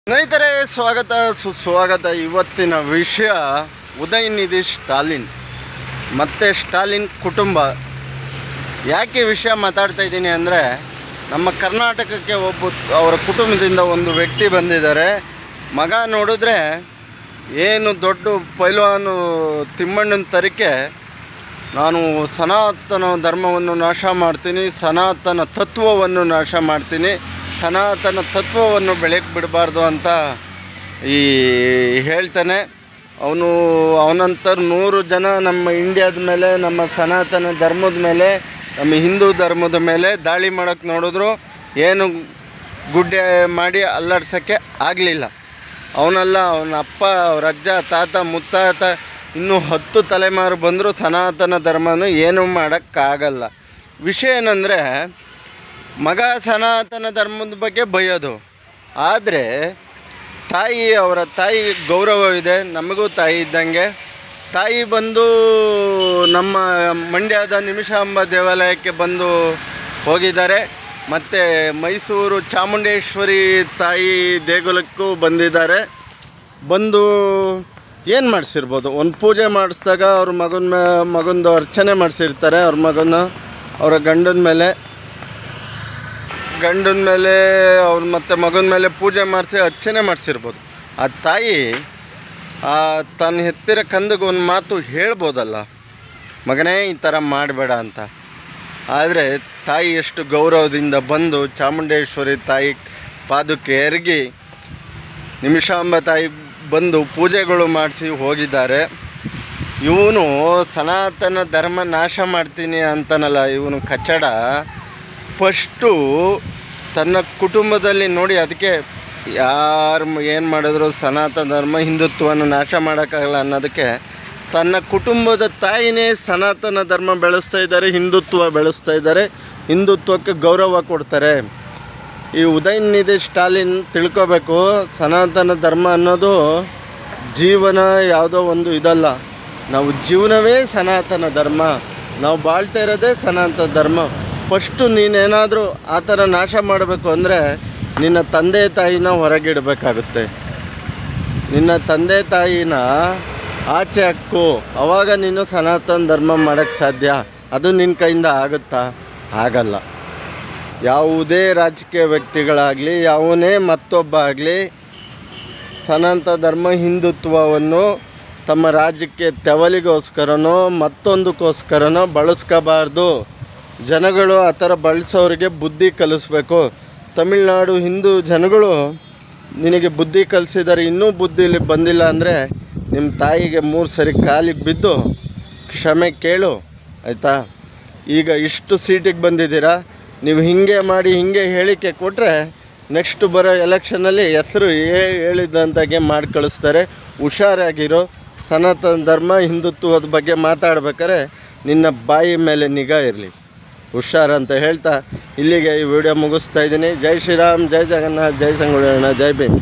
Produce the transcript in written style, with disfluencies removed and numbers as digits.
ಸ್ನೇಹಿತರೆ, ಸ್ವಾಗತ ಸುಸ್ವಾಗತ. ಇವತ್ತಿನ ವಿಷಯ ಉದಯನಿಧಿ ಸ್ಟಾಲಿನ್ ಮತ್ತು ಸ್ಟಾಲಿನ್ ಕುಟುಂಬ. ಯಾಕೆ ವಿಷಯ ಮಾತಾಡ್ತಾ ಇದ್ದೀನಿ ಅಂದರೆ, ನಮ್ಮ ಕರ್ನಾಟಕಕ್ಕೆ ಅವರ ಕುಟುಂಬದಿಂದ ಒಂದು ವ್ಯಕ್ತಿ ಬಂದಿದ್ದಾರೆ. ಮಗ ನೋಡಿದ್ರೆ ಏನು ದೊಡ್ಡ ಪೈಲ್ವಾನು ತಿಮ್ಮಣ್ಣನ ತರಿಕೆ, ನಾನು ಸನಾತನ ಧರ್ಮವನ್ನು ನಾಶ ಮಾಡ್ತೀನಿ, ಸನಾತನ ತತ್ವವನ್ನು ನಾಶ ಮಾಡ್ತೀನಿ, ಸನಾತನ ತತ್ವವನ್ನು ಬೆಳಕು ಬಿಡಬಾರ್ದು ಅಂತ ಹೇಳ್ತಾನೆ. ಅವನಂತರ 100 ಜನ ನಮ್ಮ ಇಂಡಿಯಾದ ಮೇಲೆ, ನಮ್ಮ ಸನಾತನ ಧರ್ಮದ ಮೇಲೆ, ನಮ್ಮ ಹಿಂದೂ ಧರ್ಮದ ಮೇಲೆ ದಾಳಿ ಮಾಡೋಕ್ಕೆ ನೋಡಿದ್ರು. ಏನು ಗುಡ್ಡೆ ಮಾಡಿ ಅಲ್ಲಾಡ್ಸೋಕ್ಕೆ ಆಗಲಿಲ್ಲ. ಅವನಲ್ಲ, ಅವನ ಅಪ್ಪ, ಅವ್ರ ಅಜ್ಜ, ತಾತ, ಮುತ್ತಾತ, ಇನ್ನೂ 10 ತಲೆಮಾರು ಬಂದರೂ ಸನಾತನ ಧರ್ಮನೂ ಏನೂ ಮಾಡೋಕ್ಕಾಗಲ್ಲ. ವಿಷಯ ಏನಂದರೆ, ಮಗ ಸನಾತನ ಧರ್ಮದ ಬಗ್ಗೆ ಬೈಯೋದು. ಆದರೆ ಅವರ ತಾಯಿ ಗೌರವವಿದೆ, ನಮಗೂ ತಾಯಿ ಇದ್ದಂಗೆ. ತಾಯಿ ಬಂದು ನಮ್ಮ ಮಂಡ್ಯದ ನಿಮಿಷಾಂಬ ದೇವಾಲಯಕ್ಕೆ ಬಂದು ಹೋಗಿದ್ದಾರೆ. ಮತ್ತು ಮೈಸೂರು ಚಾಮುಂಡೇಶ್ವರಿ ತಾಯಿ ದೇಗುಲಕ್ಕೂ ಬಂದಿದ್ದಾರೆ. ಬಂದು ಏನು ಮಾಡಿಸಿರ್ಬೋದು, ಒಂದು ಪೂಜೆ ಮಾಡಿಸಿದಾಗ ಅವ್ರ ಮಗಂದು ಅರ್ಚನೆ ಮಾಡಿಸಿರ್ತಾರೆ. ಅವರ ಗಂಡನ ಮೇಲೆ ಅವ್ರ ಮತ್ತು ಮಗನ ಮೇಲೆ ಪೂಜೆ ಮಾಡಿಸಿ ಅರ್ಚನೆ ಮಾಡಿಸಿರ್ಬೋದು. ಆ ತಾಯಿ ತನ್ನ ಹೆತ್ತಿರ ಕಂದಗೆ ಒಂದು ಮಾತು ಹೇಳ್ಬೋದಲ್ಲ, ಮಗನೇ ಈ ಥರ ಮಾಡಬೇಡ ಅಂತ. ಆದರೆ ತಾಯಿ ಎಷ್ಟು ಗೌರವದಿಂದ ಬಂದು ಚಾಮುಂಡೇಶ್ವರಿ ತಾಯಿ ಪಾದಕ್ಕೆ ಎರಗಿ, ನಿಮಿಷಾಂಬ ತಾಯಿ ಬಂದು ಪೂಜೆಗಳು ಮಾಡಿಸಿ ಹೋಗಿದ್ದಾರೆ. ಇವನು ಸನಾತನ ಧರ್ಮ ನಾಶ ಮಾಡ್ತೀನಿ ಅಂತನಲ್ಲ, ಇವನು ಕಚಡ. ಫಸ್ಟು ತನ್ನ ಕುಟುಂಬದಲ್ಲಿ ನೋಡಿ, ಅದಕ್ಕೆ ಯಾರು ಏನು ಮಾಡಿದ್ರು ಸನಾತನ ಧರ್ಮ ಹಿಂದುತ್ವವನ್ನು ನಾಶ ಮಾಡೋಕ್ಕಾಗಲ್ಲ ಅನ್ನೋದಕ್ಕೆ ತನ್ನ ಕುಟುಂಬದ ತಾಯಿನೇ ಸನಾತನ ಧರ್ಮ ಬೆಳೆಸ್ತಾ ಇದ್ದಾರೆ, ಹಿಂದುತ್ವ ಬೆಳೆಸ್ತಾ ಇದ್ದಾರೆ, ಹಿಂದುತ್ವಕ್ಕೆ ಗೌರವ ಕೊಡ್ತಾರೆ. ಈ ಉದಯನಿಧಿ ಸ್ಟಾಲಿನ್ ತಿಳ್ಕೊಬೇಕು, ಸನಾತನ ಧರ್ಮ ಅನ್ನೋದು ಜೀವನ ಯಾವುದೋ ಒಂದು ಇದಲ್ಲ. ನಾವು ಜೀವನವೇ ಸನಾತನ ಧರ್ಮ, ನಾವು ಬಾಳ್ತಾ ಇರೋದೇ ಸನಾತನ ಧರ್ಮ. ಫಸ್ಟು ನೀನೇನಾದರೂ ಆ ಥರ ನಾಶ ಮಾಡಬೇಕು ಅಂದರೆ ನಿನ್ನ ತಂದೆ ತಾಯಿನ ಹೊರಗಿಡಬೇಕಾಗುತ್ತೆ. ನಿನ್ನ ತಂದೆ ತಾಯಿನ ಆಚೆ ಹಾಕು, ಆವಾಗ ನೀನು ಸನಾತನ ಧರ್ಮ ಮಾಡೋಕ್ಕೆ ಸಾಧ್ಯ. ಅದು ನಿನ್ನ ಕೈಯಿಂದ ಆಗುತ್ತಾ? ಆಗಲ್ಲ. ಯಾವುದೇ ರಾಜಕೀಯ ವ್ಯಕ್ತಿಗಳಾಗಲಿ, ಯಾವನೇ ಮತ್ತೊಬ್ಬ ಆಗಲಿ, ಸನಾತನ ಧರ್ಮ ಹಿಂದುತ್ವವನ್ನು ತಮ್ಮ ರಾಜ್ಯಕ್ಕೆ ತೆವಲಿಗೋಸ್ಕರನೋ ಮತ್ತೊಂದಕ್ಕೋಸ್ಕರನೋ ಬಳಸ್ಕೋಬಾರ್ದು. ಜನಗಳು ಆ ಥರ ಬಳಸೋರಿಗೆ ಬುದ್ಧಿ ಕಲಿಸ್ಬೇಕು. ತಮಿಳ್ನಾಡು ಹಿಂದೂ ಜನಗಳು ನಿನಗೆ ಬುದ್ಧಿ ಕಲಿಸಿದ್ದಾರೆ, ಇನ್ನೂ ಬುದ್ಧಿ ಬಂದಿಲ್ಲ ಅಂದರೆ ನಿಮ್ಮ ತಾಯಿಗೆ 3 ಸರಿ ಕಾಲಿಗೆ ಬಿದ್ದು ಕ್ಷಮೆ ಕೇಳು, ಆಯಿತಾ? ಈಗ ಇಷ್ಟು ಸೀಟಿಗೆ ಬಂದಿದ್ದೀರಾ, ನೀವು ಹೀಗೆ ಮಾಡಿ ಹೀಗೆ ಹೇಳಿಕೆ ಕೊಟ್ಟರೆ ನೆಕ್ಸ್ಟ್ ಬರೋ ಎಲೆಕ್ಷನಲ್ಲಿ ಹೆಸರು ಹೇಳಿದಂತಾಗೆ ಮಾಡಿ ಕಳಿಸ್ತಾರೆ. ಹುಷಾರಾಗಿರೋ. ಸನಾತನ ಧರ್ಮ ಹಿಂದುತ್ವದ ಬಗ್ಗೆ ಮಾತಾಡ್ಬೇಕಾದ್ರೆ ನಿನ್ನ ಬಾಯಿ ಮೇಲೆ ನಿಗಾ ಇರಲಿ, ಹುಷಾರಂತ ಹೇಳ್ತಾ ಇಲ್ಲಿಗೆ ಈ ವಿಡಿಯೋ ಮುಗಿಸ್ತಾ ಇದ್ದೀನಿ. ಜೈ ಶ್ರೀರಾಮ್, ಜೈ ಜಗನ್ನಾಥ್, ಜೈ ಸಂಗೊಳ್ಳಿ, ಜೈ ಭೀಮ್.